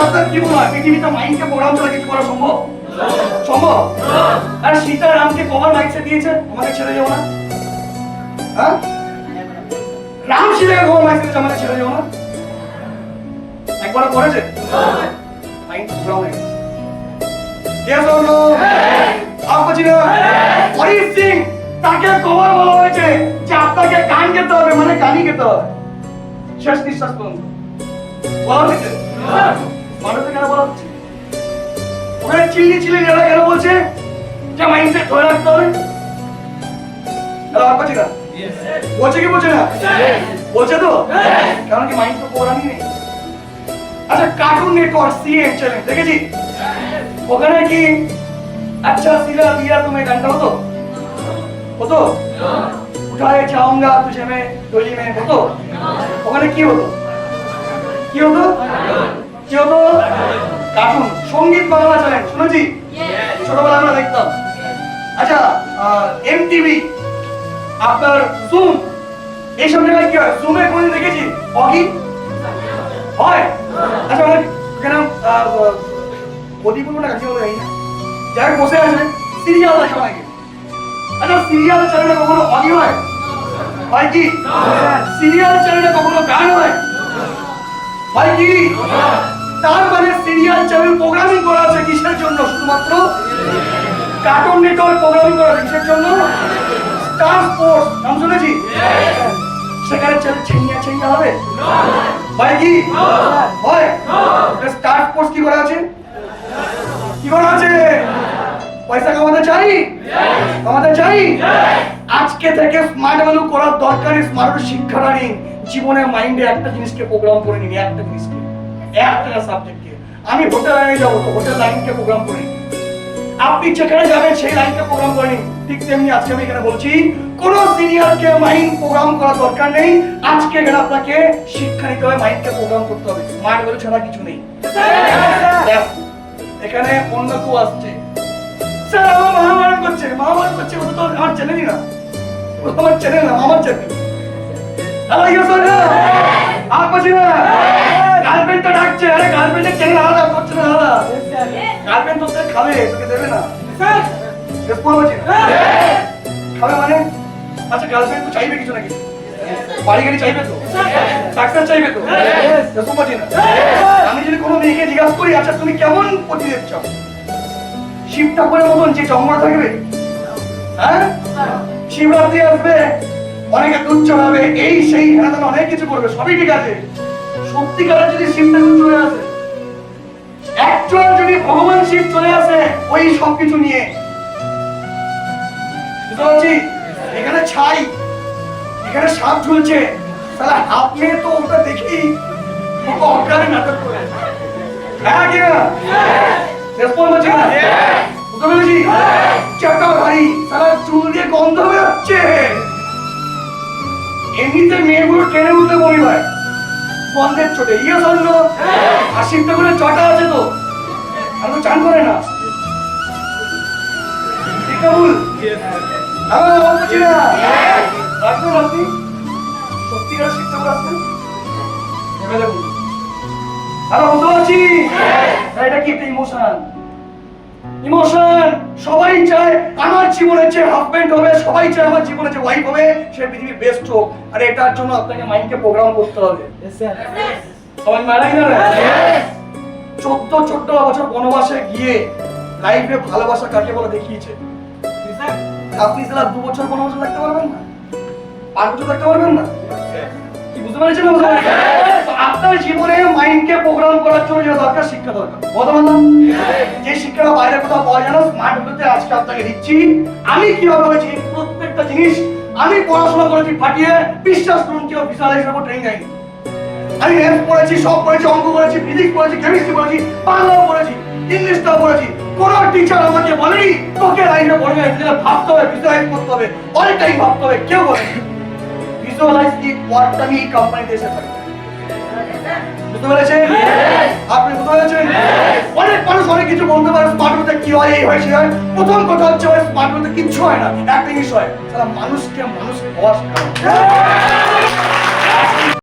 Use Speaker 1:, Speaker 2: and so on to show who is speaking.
Speaker 1: আপনার কি মনে হয় পৃথিবীতে মাইন্ডকে প্রোগ্রাম ছাড়া কিছু করা সম্ভব? সম্ভব? আর সীতা রামকে কবার মাইন্ডসে দিয়েছে আমাকে ছেড়ে যাও না? হ্যাঁ, রাম সীতাকে কবার মাইন্ডসে দিয়েছে আমাকে ছেড়ে যাও না? একবার করেছে? মাইন্ড প্রোগ্রাম হয়ে গেছে। Yes or no? আপনার চিনা অরিজিৎ সিং তাকে কবার বলা হয়েছে যে আপনাকে গান গেতে হবে, মানে গানই গেতে হবে শেষ নিঃশ্বাস পর্যন্ত বলা হয়েছে? মানুষকে কেন বলা হচ্ছে? ওখানে চিল্লি চিল্লি যারা কেন বলছে যে মাইন্ডসেট ধরে রাখতে হবে? আপনার চিনা বলছে কি বলছে না? বলছে তো, কারণ কি মাইন্ড তো প্রোগ্রামই নেই। আচ্ছা, কার্টুন নেটওয়ার্ক সিএন চ্যানেল দেখেছি, ওখানে কি আচ্ছা সিরা দিয়া তুমি গানটা হতো? হতো? উঠায়ে চাউঙ্গা তুঝে মে ডোলি মে হতো? ওখানে কি হতো? কি হতো? কি হতো? কার্টুন। সঙ্গীত বাংলা চ্যানেল শুনেছি, ছোটবেলা আমরা দেখতাম। আচ্ছা, এমটিভি, আপনার জুম, এইসব জায়গায় কি হয়? জুমে কোনদিন দেখেছি অগি হয়? আচ্ছা, আমরা কেন বডি বলবো না, কাছে বলবো এই না, যারা বসে আছে সিরিয়াল দেখে অনেকে। আচ্ছা, সিরিয়াল চ্যানেলে কখনো অডি হয়? হয় কি? সিরিয়াল চ্যানেলে কখনো গান হয়? হয় কি? তার মানে সিরিয়াল চ্যানেল প্রোগ্রামিং করা আছে কিসের জন্য? শুধুমাত্র কার্টুন নেটওয়ার্ক প্রোগ্রামিং করা কিসের জন্য? স্টার স্পোর্টস নাম শুনেছি? সেখানে ছেঙ্গা ছেঙ্গা হবে? হয় কি? হয়। স্টার স্পোর্টস কি করা আছে? কি করা আছে? পয়সা কামাতে চাই, কামাতে চাই। আজকে থেকে স্মার্ট ভ্যালু করার দরকার। স্মার্ট শিক্ষাটা নিন, জীবনে মাইন্ডে একটা জিনিসকে প্রোগ্রাম করে নিন, একটা জিনিসকে, একটা সাবজেক্টকে। আমি হোটেল লাইনে যাবো তো হোটেল লাইনকে প্রোগ্রাম করে নিন। আপনি যেখানে যাবেন সেই লাইনকে প্রোগ্রাম করে নিন। ঠিক তেমনি আজকে আমি এখানে বলছি, কোন সিনিয়রকে মাইন্ড প্রোগ্রাম করার দরকার নেই। আজকে এখানে আপনাকে শিক্ষা নিতে হবে, মাইন্ডকে প্রোগ্রাম করতে হবে। স্মার্ট ভ্যালু ছাড়া কিছু নেই। এখানে অন্য কেউ আসছে, স্যার আমার মহাভারত করছে, মহাভারত করছে, ওটা তো আমার চ্যানেলই না, ওটা আমার চ্যানেল না, আমার চ্যানেল। হ্যালো ইউসার না আপনি না গার্লফ্রেন্ড তো ডাকছে, আরে গার্লফ্রেন্ডের চ্যানেল আলাদা করছে না, আলাদা। গার্লফ্রেন্ড তো খাবে, তোকে দেবে না স্যার, রেসপন্স আছে খাবে মানে? আচ্ছা, গার্লফ্রেন্ড তো চাইবে কিছু না কিছু, বাড়ি গাড়ি চাইবে তো, সাকসেস চাইবে তো, রেসপন্স আছে না? আমি যদি কোনো মেয়েকে জিজ্ঞাসা করি, আচ্ছা তুমি কেমন প্রতিদেব চাও, শিব ঠাকুরের মতন যে জঙ্গল থাকবে, হ্যাঁ শিবরাত্রি আসবে, অনেকে দুধ চড়াবে, এই সেই হ্যাঁ অনেক কিছু করবে, সবই ঠিক আছে। সত্যিকারের যদি শিব ঠাকুর চলে আসে, অ্যাকচুয়াল যদি ভগবান শিব চলে আসে ওই সবকিছু নিয়ে, বুঝতে পারছি? এখানে ছাই, এখানে সাপ ঝুলছে, তাহলে আপনি তো ওটা দেখি অজ্ঞানে নাটক করে, হ্যাঁ কি না? রেসপন্স হচ্ছে না? বুঝতে পেরেছি? চাকা ভাই সারা চুল দিয়ে গন্ধ বেরোচ্ছে। এমনিতে মেয়েগুলো ট্রেনে উঠতে বলি ভাই গন্ধের চোটে, ইয়ে শোনল আর শিবটা করে চটা আছে তো, আর তো চান করে না, ঠিক না ভুল? হ্যাঁ বলছি না, রাখবেন আপনি সত্যিকার শিবটা করে আসবেন, ভেবে দেখুন। হ্যালো, বুঝতে পারছি? এটা কি একটা ইমোশন, ইমোশন। সবাই চায় আমার জীবনে যে হাজবেন্ড হবে, সবাই চায় আমার জীবনে যে ওয়াইফ হবে সে পৃথিবীর বেস্ট হোক, আর এটার জন্য আপনাকে মাইন্ডকে প্রোগ্রাম করতে হবে। সবাই মারা গেল 14 বছর বনবাসে গিয়ে লাইফে ভালোবাসা কাকে বলে দেখিয়েছে। আপনি যারা 2 বছর বনবাসে থাকতে পারবেন না, 5 বছর থাকতে পারবেন না, কি বুঝতে পেরেছেন? আপনার জীবনে মাইন্ডকে প্রোগ্রাম করার জন্য যেটা দরকার, শিক্ষা দরকার। বর্তমান যে শিক্ষাটা বাইরে কোথাও পাওয়া যায় না, স্মার্ট ভ্যালুতে আজকে আপনাকে দিচ্ছি। আমি কিভাবে হয়েছি প্রত্যেকটা জিনিস আমি পড়াশোনা করেছি ফাটিয়ে, বিশ্বাস করুন কেউ ভিজুয়ালাইজেশন উপর ট্রেনিং নেয়নি। আমি ম্যাথ পড়েছি, সব পড়েছি, অঙ্ক পড়েছি, ফিজিক্স পড়েছি, কেমিস্ট্রি পড়েছি, বাংলাও পড়েছি, ইংলিশটাও পড়েছি। কোন টিচার আমাকে বলেনি তোকে লাইনে পড়বে, ভাবতে হবে, ভিজুয়ালাইজ করতে হবে, অল টাইম ভাবতে হবে, কেউ বলেনি। ভিজুয়ালাইজ কি ওয়ার্ডটা আমি কোম্পানিতে এসে পাই, বুঝতে পেরেছেন? আপনি বুঝতে পেরেছেন? অনেক মানুষ অনেক কিছু বলতে পারে স্মার্ট ভ্যালুতে কি হয়, এই হয় সে হয়। প্রথম কথা হচ্ছে স্মার্ট ভ্যালুতে কিচ্ছু হয় না, একটা জিনিস হয়, সারা মানুষকে মানুষ হওয়া শেখানো।